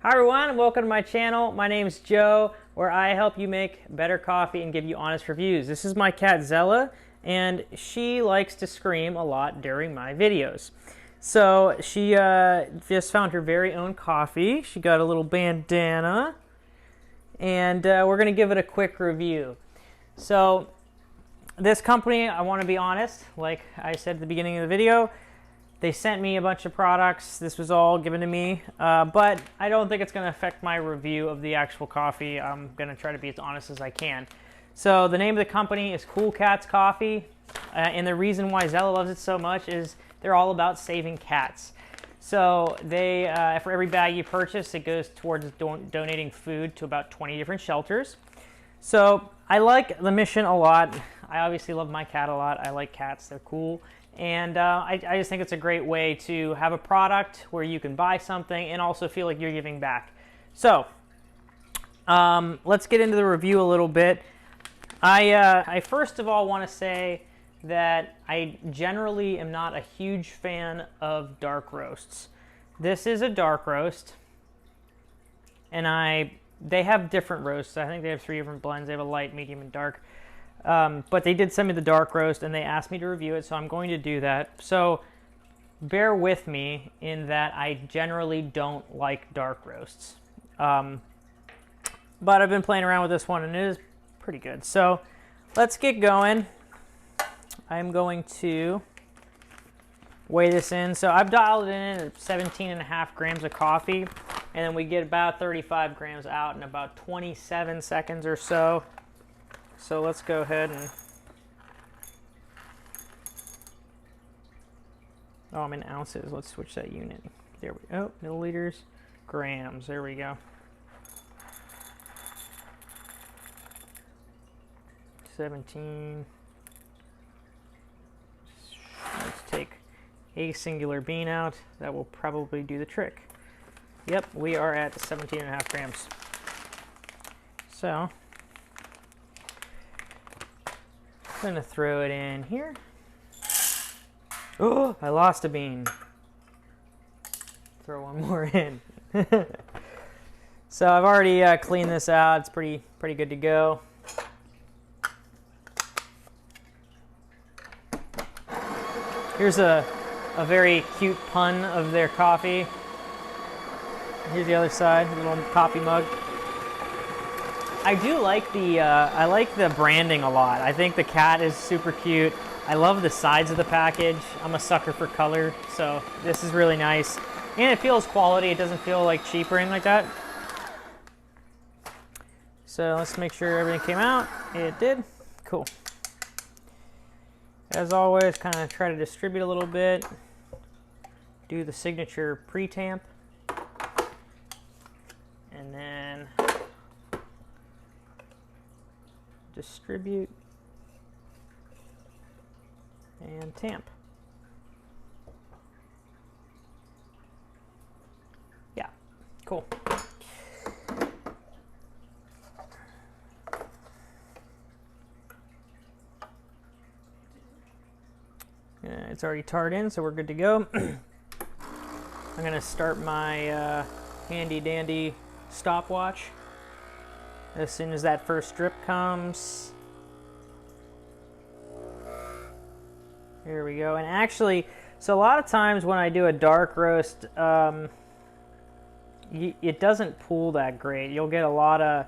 Hi everyone, welcome to my channel. My name is Joe, where I help you make better coffee and give you honest reviews. This is my cat Zella, and she likes to scream a lot during my videos. So she just found her very own coffee. She got a little bandana, and we're gonna give it a quick review. So this company, I want to be honest, like I said at the beginning of the video, they sent me a bunch of products. This was all given to me, but I don't think it's going to affect my review of the actual coffee. I'm going to try to be as honest as I can. So the name of the company is Cool Cats Coffee, and the reason why Zella loves it so much is they're all about saving cats. So they, for every bag you purchase, it goes towards donating food to about 20 different shelters. So I like the mission a lot. I obviously love my cat a lot. I like cats, they're cool. And I just think it's a great way to have a product where you can buy something and also feel like you're giving back. So let's get into the review a little bit. I first of all want to say that I generally am not a huge fan of dark roasts. This is a dark roast, and they have different roasts. I think they have 3 different blends. They have a light, medium, and dark. But they did send me the dark roast, and they asked me to review it, so I'm going to do that. So bear with me in that I generally don't like dark roasts. But I've been playing around with this one, and it is pretty good. So let's get going. I'm going to weigh this in. So I've dialed it in at 17.5 grams of coffee, and then we get about 35 grams out in about 27 seconds or so. So let's go ahead and, oh, I'm in ounces. Let's switch that unit. There we go. Milliliters, grams. There we go. 17. Let's take a singular bean out. That will probably do the trick. Yep, we are at 17.5 grams. So I'm gonna throw it in here. Oh, I lost a bean. Throw one more in. So I've already cleaned this out. It's pretty good to go. Here's a very cute pun of their coffee. Here's the other side, a little coffee mug. I do like the branding a lot. I think the cat is super cute. I love the sides of the package. I'm a sucker for color, so this is really nice. And it feels quality. It doesn't feel like cheap or anything like that. So let's make sure everything came out. It did. Cool. As always, kind of try to distribute a little bit. Do the signature pre-tamp. And then distribute and tamp. Yeah, cool. It's already tarred in, so we're good to go. I'm gonna start my handy dandy stopwatch as soon as that first drip comes. Here we go. And actually, so a lot of times when I do a dark roast, it doesn't pool that great. You'll get a lot of,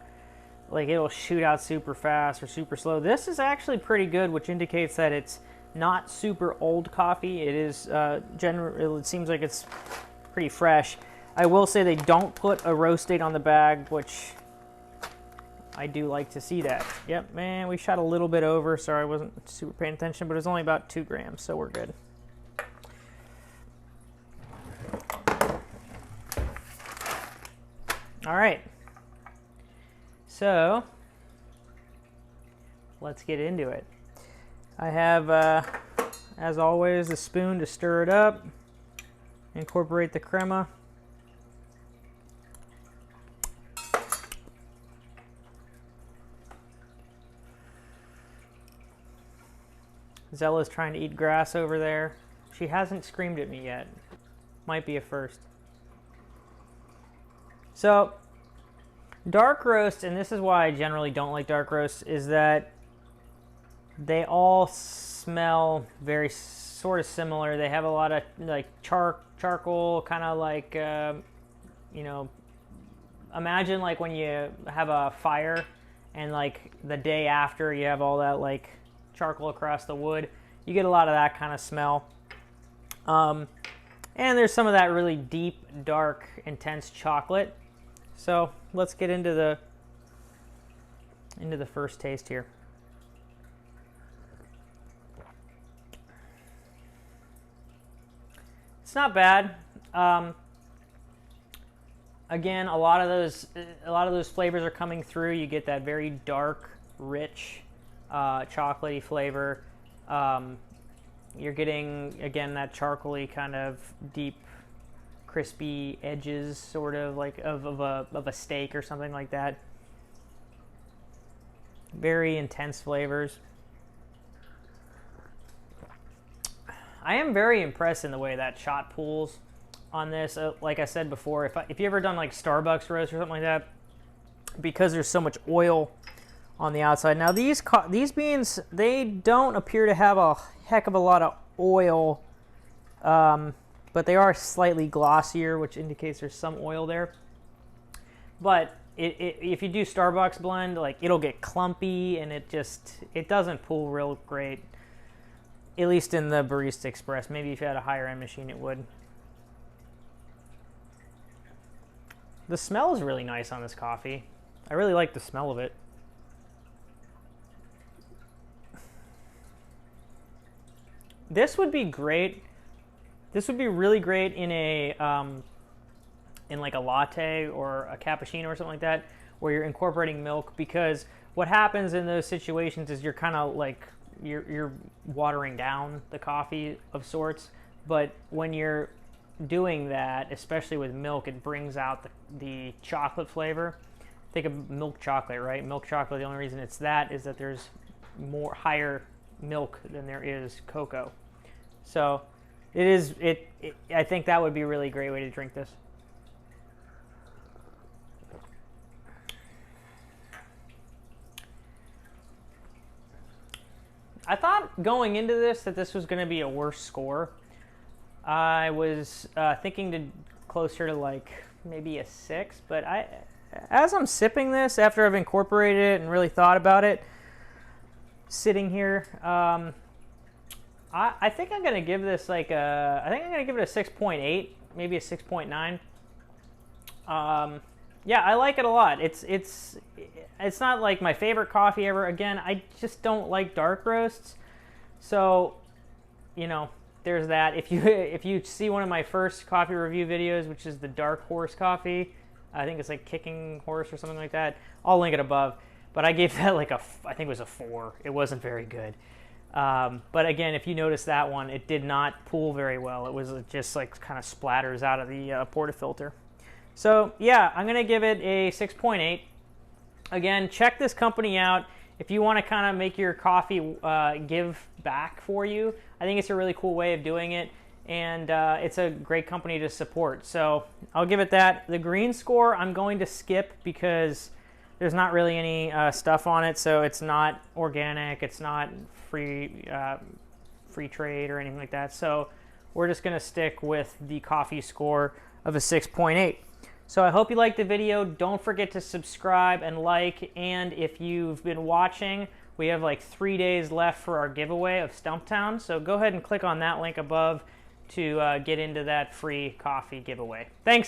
like, it'll shoot out super fast or super slow. This is actually pretty good, which indicates that it's not super old coffee. It is it seems like it's pretty fresh. I will say they don't put a roast date on the bag, which I do like to see that. Yep, man, we shot a little bit over. Sorry, I wasn't super paying attention, but it was only about 2 grams, so we're good. All right. So let's get into it. I have, as always, a spoon to stir it up, incorporate the crema. Zella's trying to eat grass over there. She hasn't screamed at me yet. Might be a first. So dark roast, and this is why I generally don't like dark roasts, is that they all smell very sort of similar. They have a lot of like charcoal, kind of like, you know, imagine like when you have a fire and like the day after you have all that like charcoal across the wood. You get a lot of that kind of smell. And there's some of that really deep, dark, intense chocolate. So let's get into the first taste here. It's not bad. Again, a lot of those flavors are coming through. You get that very dark, rich, chocolatey flavor. You're getting, again, that charcoaly kind of deep, crispy edges, sort of like of a steak or something like that. Very intense flavors. I am very impressed in the way that shot pools on this. Like I said before, if you ever done like Starbucks roast or something like that, because there's so much oil on the outside. Now these beans, they don't appear to have a heck of a lot of oil, but they are slightly glossier, which indicates there's some oil there. But if you do Starbucks blend, like it'll get clumpy and it doesn't pool real great. At least in the Barista Express. Maybe if you had a higher end machine, it would. The smell is really nice on this coffee. I really like the smell of it. This would be great. This would be really great in in like a latte or a cappuccino or something like that, where you're incorporating milk, because what happens in those situations is you're kind of like you're watering down the coffee of sorts. But when you're doing that, especially with milk, it brings out the chocolate flavor. Think of milk chocolate, right? Milk chocolate, the only reason it's that is that there's higher milk than there is cocoa. So I think that would be a really great way to drink this. I thought going into this that this was going to be a worse score. I was thinking to closer to like maybe a 6, but as I'm sipping this after I've incorporated it and really thought about it, sitting here, I think I'm going to give this like I think I'm going to give it a 6.8, maybe a 6.9. Yeah, I like it a lot. It's not like my favorite coffee ever. Again, I just don't like dark roasts. So, you know, there's that. If you see one of my first coffee review videos, which is the Dark Horse coffee, I think it's like Kicking Horse or something like that, I'll link it above. But I gave that like I think it was a 4. It wasn't very good. But again, if you notice that one, it did not pool very well. It was just like kind of splatters out of the portafilter. So yeah, I'm going to give it a 6.8. Again, check this company out. If you want to kind of make your coffee give back for you, I think it's a really cool way of doing it. And it's a great company to support. So I'll give it that. The green score, I'm going to skip because there's not really any stuff on it. So it's not organic. It's not free trade or anything like that. So we're just going to stick with the coffee score of a 6.8. So I hope you liked the video. Don't forget to subscribe and like. And if you've been watching, we have like 3 days left for our giveaway of Stumptown. So go ahead and click on that link above to get into that free coffee giveaway. Thanks.